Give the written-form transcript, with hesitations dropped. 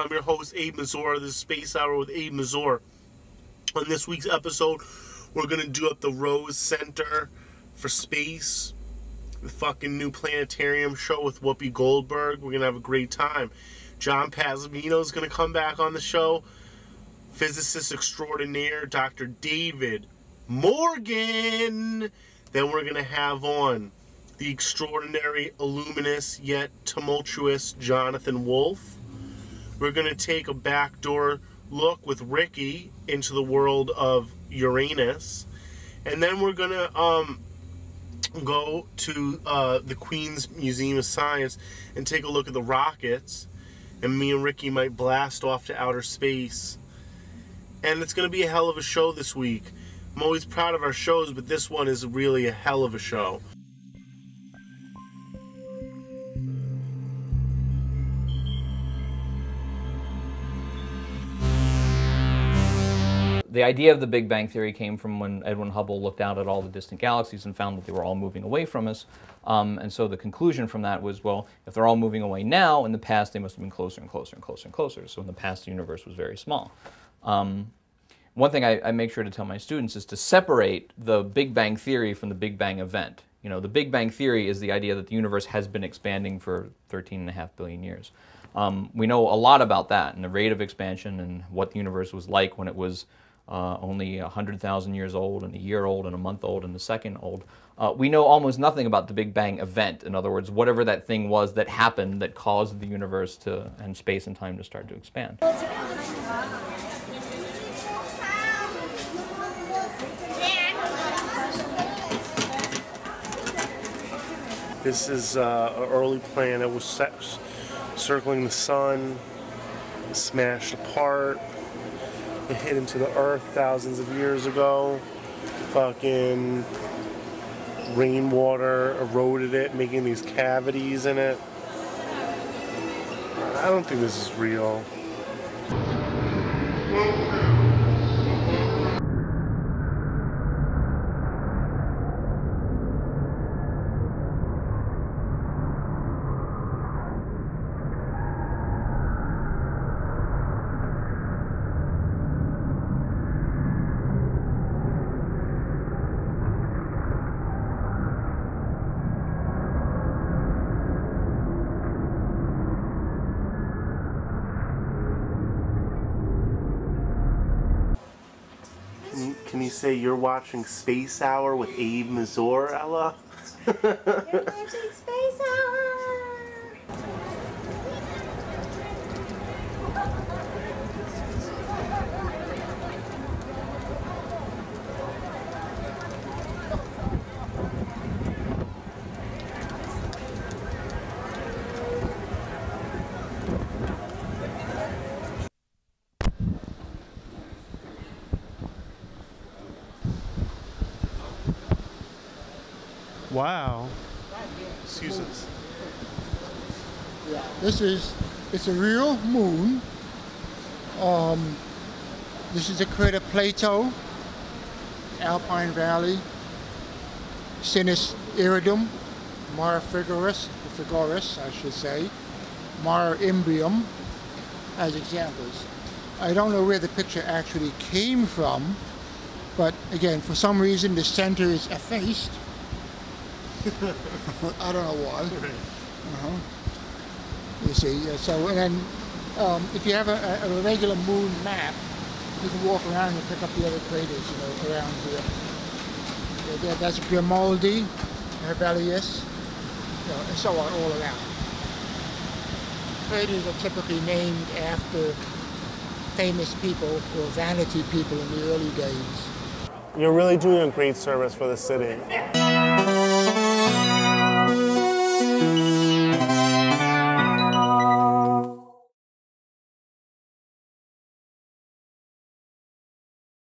I'm your host, Abe Mazur. This is Space Hour with Abe Mazur. On this week's episode, we're going to do up the Rose Center for Space, the fucking new planetarium show with Whoopi Goldberg. We're going to have a great time. John Pazmino is going to come back on the show. Physicist extraordinaire, Dr. David Morgan. Then we're going to have on the extraordinary, illuminous, yet tumultuous Jonathan Wolfe. We're going to take a backdoor look with Ricky into the world of Uranus. And then we're going to go to the Queen's Museum of Science and take a look at the rockets. And me and Ricky might blast off to outer space. And it's going to be a hell of a show this week. I'm always proud of our shows, but this one is really a hell of a show. The idea of the Big Bang Theory came from when Edwin Hubble looked out at all the distant galaxies and found that they were all moving away from us. And so the conclusion from that was, well, if they're all moving away now, in the past they must have been closer and closer and closer and closer. So in the past the universe was very small. One thing I make sure to tell my students is to separate the Big Bang Theory from the Big Bang event. You know, the Big Bang Theory is the idea that the universe has been expanding for 13.5 billion years. We know a lot about that and the rate of expansion and what the universe was like when it was only 100,000 years old and a year old and a month old and a second old. We know almost nothing about the Big Bang event. In other words, whatever that thing was that happened that caused the universe to, and space and time to start to expand. This is an early planet that was circling the sun, smashed apart. It hit into the earth thousands of years ago. Fucking rainwater eroded it, making these cavities in it. I don't think this is real. Can you say you're watching Space Hour with Abe Mazur, Ella? You're watching Space Hour! Wow. Excuse us. Yeah, it's a real moon. This is the crater Plato, Alpine Valley, Sinus Iridum, Mare Frigoris, I should say, Mare Imbrium, as examples. I don't know where the picture actually came from, but again, for some reason the center is effaced. I don't know why. You see, so and then if you have a regular moon map, you can walk around and pick up the other craters, you know, around here. That's Grimaldi, Hevelius, you know, and so on all around. Craters are typically named after famous people or vanity people in the early days. You're really doing a great service for the city.